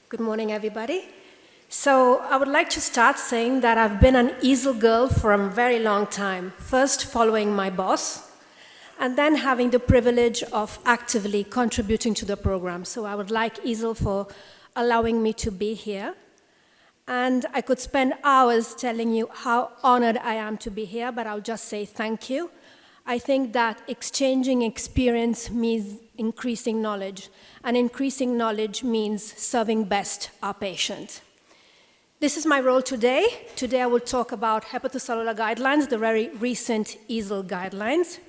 Good morning, everybody. So I would like to start saying that I've been an EASL girl for a very long time, first following my boss, and then having the privilege of actively contributing to the program. So I would like EASL for allowing me to be here. And I could spend hours telling you how honored I am to be here, but I'll just say thank you. I think that exchanging experience means increasing knowledge, and increasing knowledge means serving best our patient. This is my role today. Today I will talk about hepatocellular guidelines, the very recent EASL guidelines.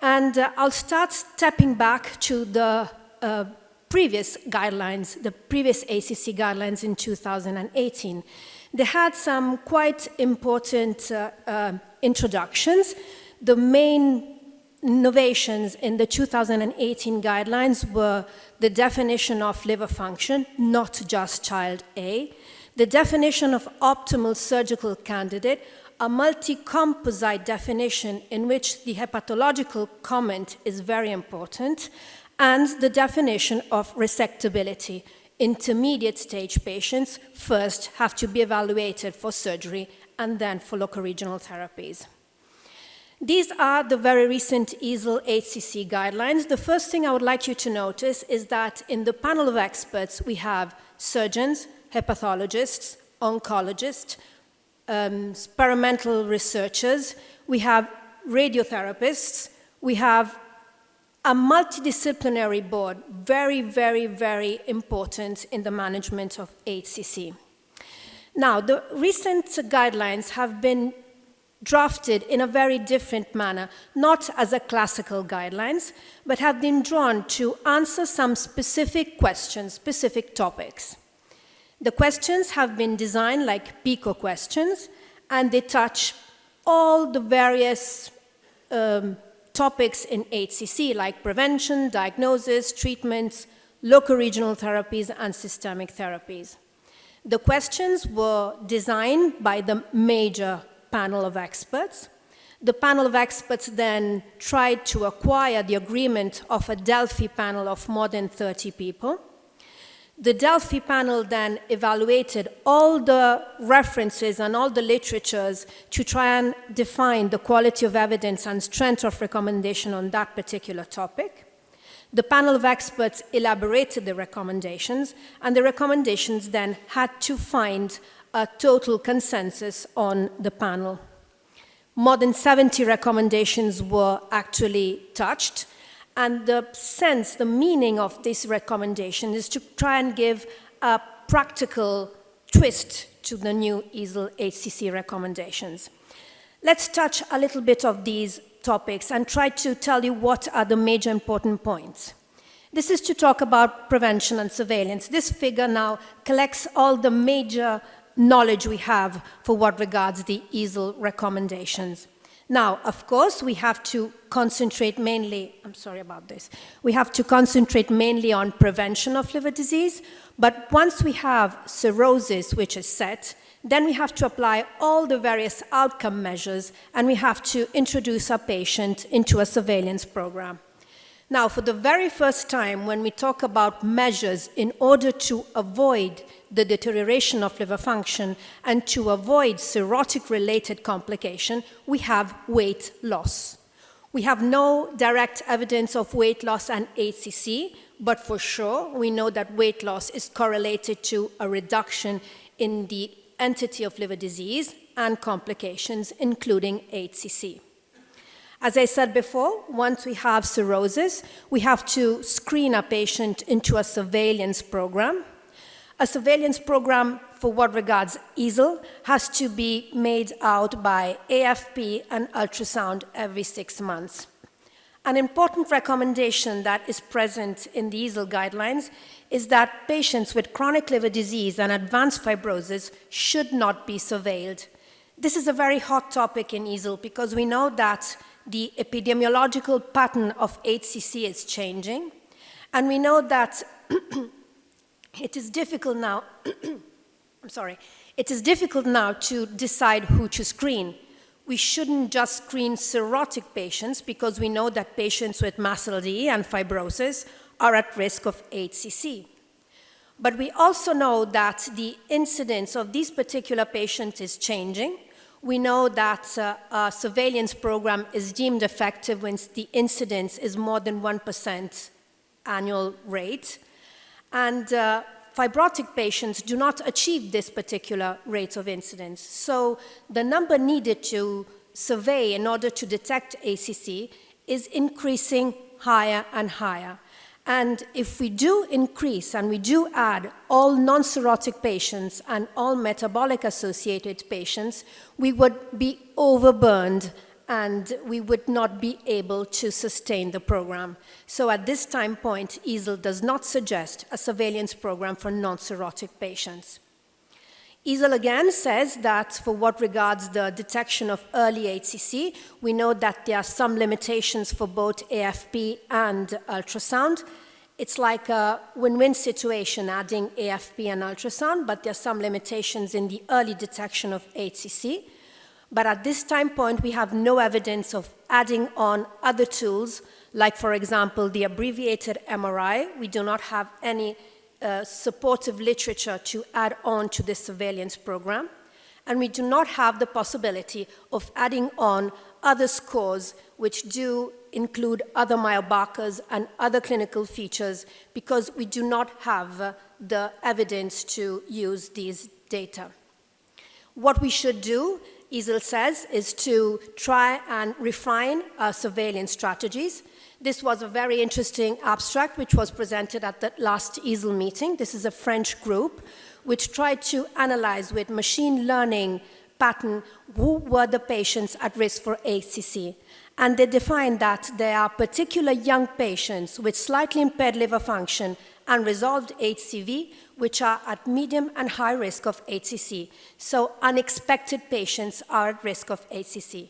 And I'll start stepping back to the previous guidelines, the previous ACC guidelines in 2018. They had some quite important introductions. The main innovations in the 2018 guidelines were the definition of liver function, not just child A, the definition of optimal surgical candidate, a multi-composite definition in which the hepatological comment is very important, and the definition of resectability. Intermediate stage patients first have to be evaluated for surgery and then for locoregional therapies. These are the very recent EASL HCC guidelines. The first thing I would like you to notice is that in the panel of experts, we have surgeons, hepatologists, oncologists, experimental researchers, we have radiotherapists, we have a multidisciplinary board, very, very, very important in the management of HCC. Now, the recent guidelines have been drafted in a very different manner, not as a classical guidelines, but have been drawn to answer some specific questions, specific topics. The questions have been designed like PICO questions, and they touch all the various topics in HCC, like prevention, diagnosis, treatments, locoregional therapies, and systemic therapies. The questions were designed by the major panel of experts. The panel of experts then tried to acquire the agreement of a Delphi panel of more than 30 people. The Delphi panel then evaluated all the references and all the literatures to try and define the quality of evidence and strength of recommendation on that particular topic. The panel of experts elaborated the recommendations, and the recommendations then had to find a total consensus on the panel. More than 70 recommendations were actually touched, and the sense, the meaning of this recommendation is to try and give a practical twist to the new EASL HCC recommendations. Let's touch a little bit of these topics and try to tell you what are the major important points. This is to talk about prevention and surveillance. This figure now collects all the major knowledge we have for what regards the EASL recommendations. Now, of course, we have to concentrate mainly, we have to concentrate mainly on prevention of liver disease, but once we have cirrhosis, which is set, then we have to apply all the various outcome measures, and we have to introduce our patient into a surveillance program. Now, for the very first time, when we talk about measures in order to avoid the deterioration of liver function and to avoid cirrhotic-related complication, we have weight loss. We have no direct evidence of weight loss and HCC, but for sure, we know that weight loss is correlated to a reduction in the entity of liver disease and complications, including HCC. As I said before, once we have cirrhosis, we have to screen a patient into a surveillance program. A surveillance program, for what regards EASL, has to be made out by AFP and ultrasound every 6 months. An important recommendation that is present in the EASL guidelines is that patients with chronic liver disease and advanced fibrosis should not be surveilled. This is a very hot topic in EASL because we know that the epidemiological pattern of HCC is changing, and we know that it is difficult now, it is difficult now to decide who to screen. We shouldn't just screen cirrhotic patients because we know that patients with MASLD and fibrosis are at risk of HCC. But we also know that the incidence of these particular patients is changing. We know that a surveillance program is deemed effective when the incidence is more than 1% annual rate. And fibrotic patients do not achieve this particular rate of incidence. So the number needed to survey in order to detect ACC is increasing higher and higher. And if we do increase and we do add all non-cirrhotic patients and all metabolic-associated patients, we would be overburdened and we would not be able to sustain the program. So at this time point, EASL does not suggest a surveillance program for non-cirrhotic patients. EASL again says that for what regards the detection of early HCC, we know that there are some limitations for both AFP and ultrasound. It's like a win-win situation adding AFP and ultrasound, but there are some limitations in the early detection of HCC. But at this time point, we have no evidence of adding on other tools, like, for example, the abbreviated MRI. We do not have any supportive literature to add on to this surveillance program. And we do not have the possibility of adding on other scores which do include other biomarkers and other clinical features because we do not have the evidence to use these data. What we should do, EASL says, is to try and refine our surveillance strategies. This was a very interesting abstract which was presented at the last EASL meeting. This is a French group which tried to analyze with machine learning pattern who were the patients at risk for HCC. And they defined that there are particular young patients with slightly impaired liver function and resolved HCV, which are at medium and high risk of HCC. So unexpected patients are at risk of HCC.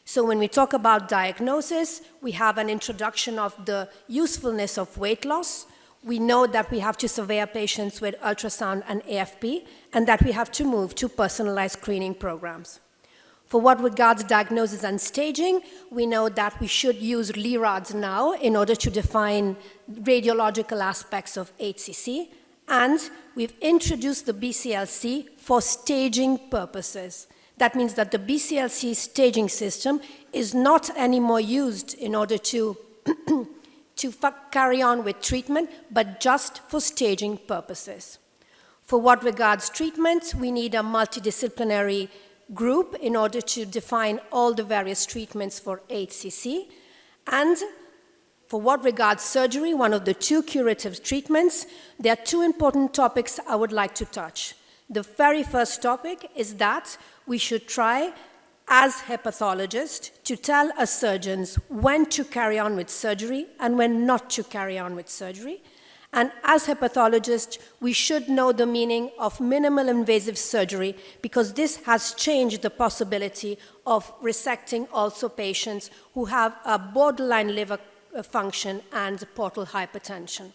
So when we talk about diagnosis, we have an introduction of the usefulness of weight loss. We know that we have to survey our patients with ultrasound and AFP, and that we have to move to personalized screening programs. For what regards diagnosis and staging, we know that we should use LIRADS now in order to define radiological aspects of HCC, and we've introduced the BCLC for staging purposes. That means that the BCLC staging system is not anymore used in order to carry on with treatment, but just for staging purposes. For what regards treatment, we need a multidisciplinary group in order to define all the various treatments for HCC. And for what regards surgery, one of the two curative treatments, there are two important topics I would like to touch. The very first topic is that we should try, as hepatologists, to tell our surgeons when to carry on with surgery and when not to carry on with surgery. And as hepatologists, we should know the meaning of minimal invasive surgery because this has changed the possibility of resecting also patients who have a borderline liver function and portal hypertension.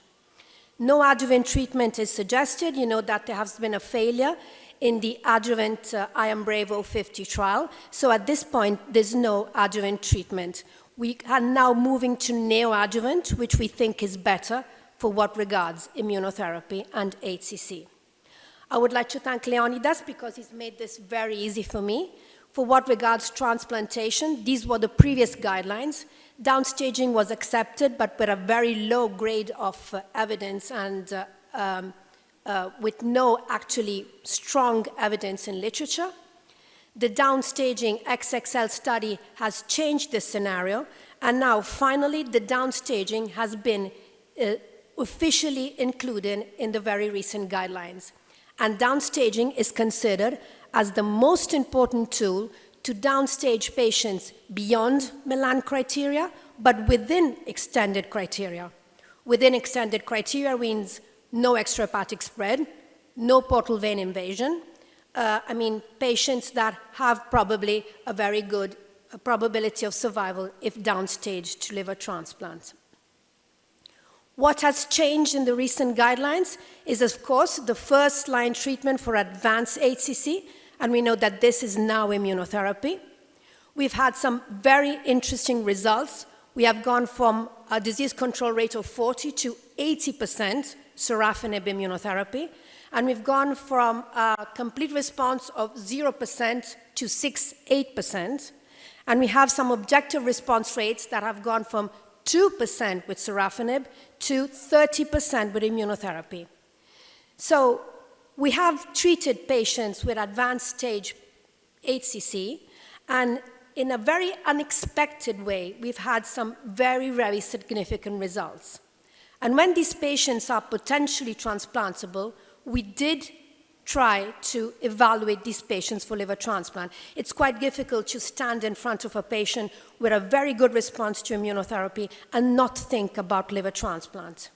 No adjuvant treatment is suggested. You know that there has been a failure in the adjuvant IAM-BRAVO 50 trial. So at this point, there's no adjuvant treatment. We are now moving to neoadjuvant, which we think is better for what regards immunotherapy and HCC. I would like to thank Leonidas because he's made this very easy for me. For what regards transplantation, these were the previous guidelines. Downstaging was accepted, but with a very low grade of evidence and with no actually strong evidence in literature. The downstaging XXL study has changed this scenario, and now finally the downstaging has been officially included in the very recent guidelines. And downstaging is considered as the most important tool to downstage patients beyond Milan criteria, but within extended criteria. Within extended criteria means no extrahepatic spread, no portal vein invasion. Patients that have probably a very good probability of survival if downstaged to liver transplant. What has changed in the recent guidelines is, of course, the first-line treatment for advanced HCC, and we know that this is now immunotherapy. We've had some very interesting results. We have gone from a disease control rate of 40 to 80%, sorafenib immunotherapy. And we've gone from a complete response of 0% to 6-8%. And we have some objective response rates that have gone from 2% with sorafenib to 30% with immunotherapy. So we have treated patients with advanced stage HCC, and in a very unexpected way, we've had some very, very significant results. And when these patients are potentially transplantable, we did try to evaluate these patients for liver transplant. It's quite difficult to stand in front of a patient with a very good response to immunotherapy and not think about liver transplant.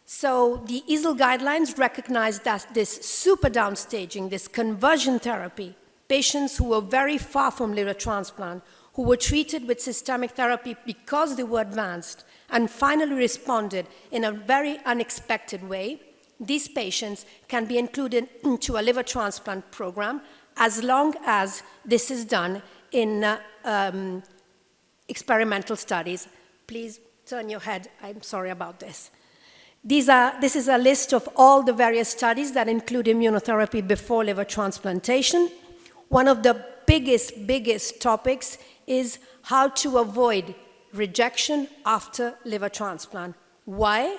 So the EASL guidelines recognize that this super downstaging, this conversion therapy, patients who were very far from liver transplant, who were treated with systemic therapy because they were advanced and finally responded in a very unexpected way, these patients can be included into a liver transplant program as long as this is done in experimental studies. Please turn your head. I'm sorry about this. This is a list of all the various studies that include immunotherapy before liver transplantation. One of the biggest topics is how to avoid rejection after liver transplant. Why?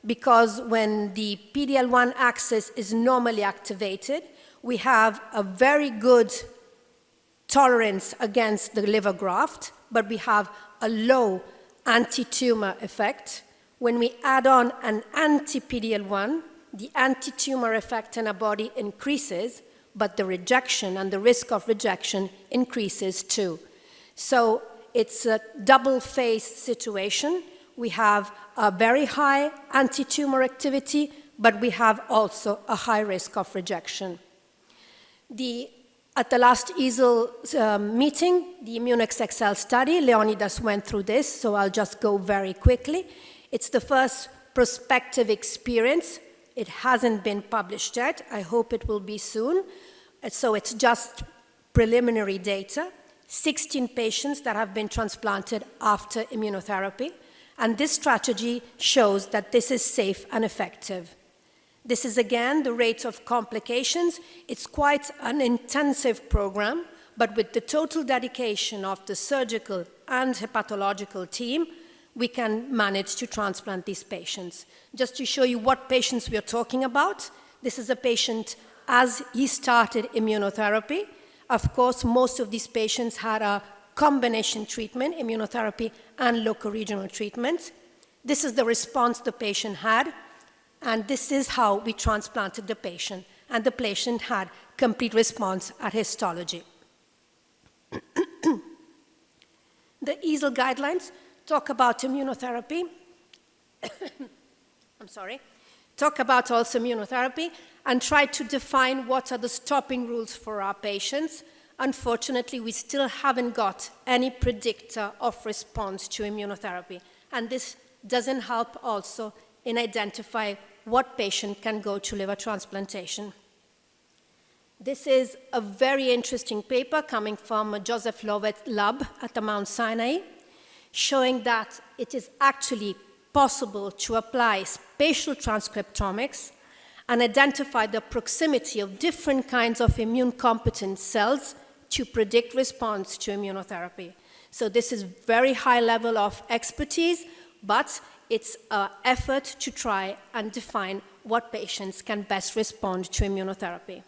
Because when the PD-L1 axis is normally activated, we have a very good tolerance against the liver graft, but we have a low anti-tumor effect. When we add on an anti-PD-L1, the anti-tumor effect in our body increases, but the rejection and the risk of rejection increases too. So it's a double-faced situation. We have a very high anti-tumor activity, but we have also a high risk of rejection. At the last EASL meeting, the ImmuneXXL study, Leonidas went through this, so I'll just go very quickly. It's the first prospective experience. It hasn't been published yet. I hope it will be soon. So it's just preliminary data. 16 patients that have been transplanted after immunotherapy. And this strategy shows that this is safe and effective. This is, again, the rate of complications. It's quite an intensive program, but with the total dedication of the surgical and hepatological team, we can manage to transplant these patients. Just to show you what patients we are talking about, this is a patient as he started immunotherapy. Of course, most of these patients had a combination treatment, immunotherapy and local regional treatment. This is the response the patient had, and this is how we transplanted the patient. And the patient had complete response at histology. The EASL guidelines talk about immunotherapy. Talk about also immunotherapy and try to define what are the stopping rules for our patients. Unfortunately, we still haven't got any predictor of response to immunotherapy. And this doesn't help also in identifying what patient can go to liver transplantation. This is a very interesting paper coming from Joseph Lovett's lab at the Mount Sinai, showing that it is actually possible to apply spatial transcriptomics and identify the proximity of different kinds of immune-competent cells to predict response to immunotherapy. So this is very high level of expertise, but it's an effort to try and define what patients can best respond to immunotherapy.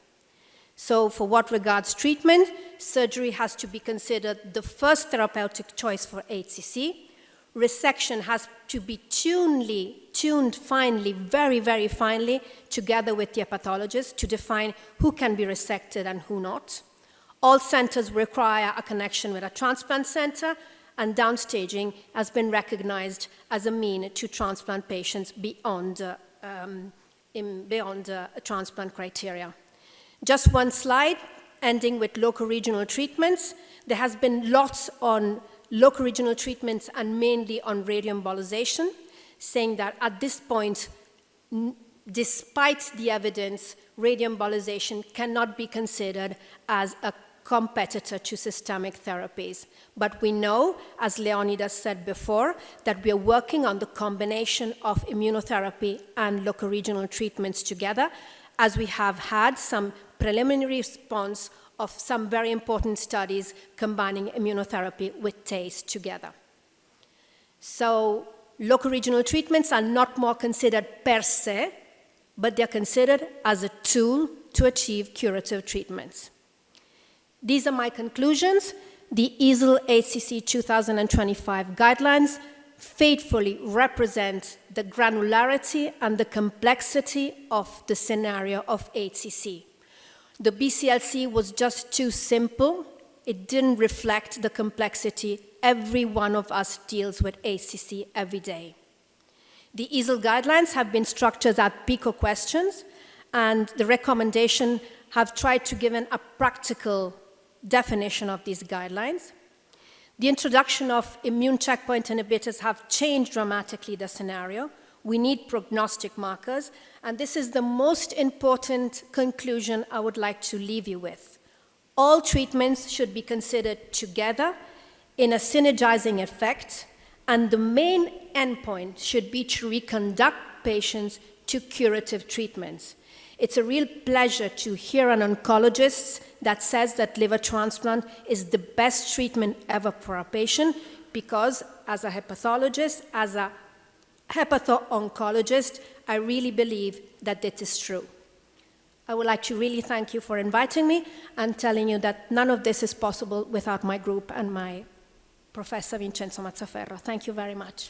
So for what regards treatment, surgery has to be considered the first therapeutic choice for HCC. Resection has to be tuned finely, very, very finely, together with the hepatologist to define who can be resected and who not. All centers require a connection with a transplant center, and downstaging has been recognized as a mean to transplant patients beyond transplant criteria. Just one slide, ending with local regional treatments. There has been lots on local regional treatments and mainly on radioembolization, saying that at this point, despite the evidence, radioembolization cannot be considered as a competitor to systemic therapies. But we know, as Leonidas said before, that we are working on the combination of immunotherapy and local regional treatments together, as we have had some preliminary response of some very important studies combining immunotherapy with TACE together. So local regional treatments are not more considered per se, but they're considered as a tool to achieve curative treatments. These are my conclusions. The EASL HCC 2025 guidelines faithfully represent the granularity and the complexity of the scenario of HCC. The BCLC was just too simple. It didn't reflect the complexity every one of us deals with HCC every day. The EASL guidelines have been structured as PICO questions, and the recommendation have tried to give a practical definition of these guidelines. The introduction of immune checkpoint inhibitors have changed dramatically the scenario. We need prognostic markers, and this is the most important conclusion I would like to leave you with. All treatments should be considered together in a synergizing effect, and the main endpoint should be to reconduct patients to curative treatments. It's a real pleasure to hear an oncologist that says that liver transplant is the best treatment ever for a patient, because as a hepatologist, as a hepatho-oncologist, I really believe that it is true. I would like to really thank you for inviting me and telling you that none of this is possible without my group and my Professor Vincenzo Mazzaferro. Thank you very much.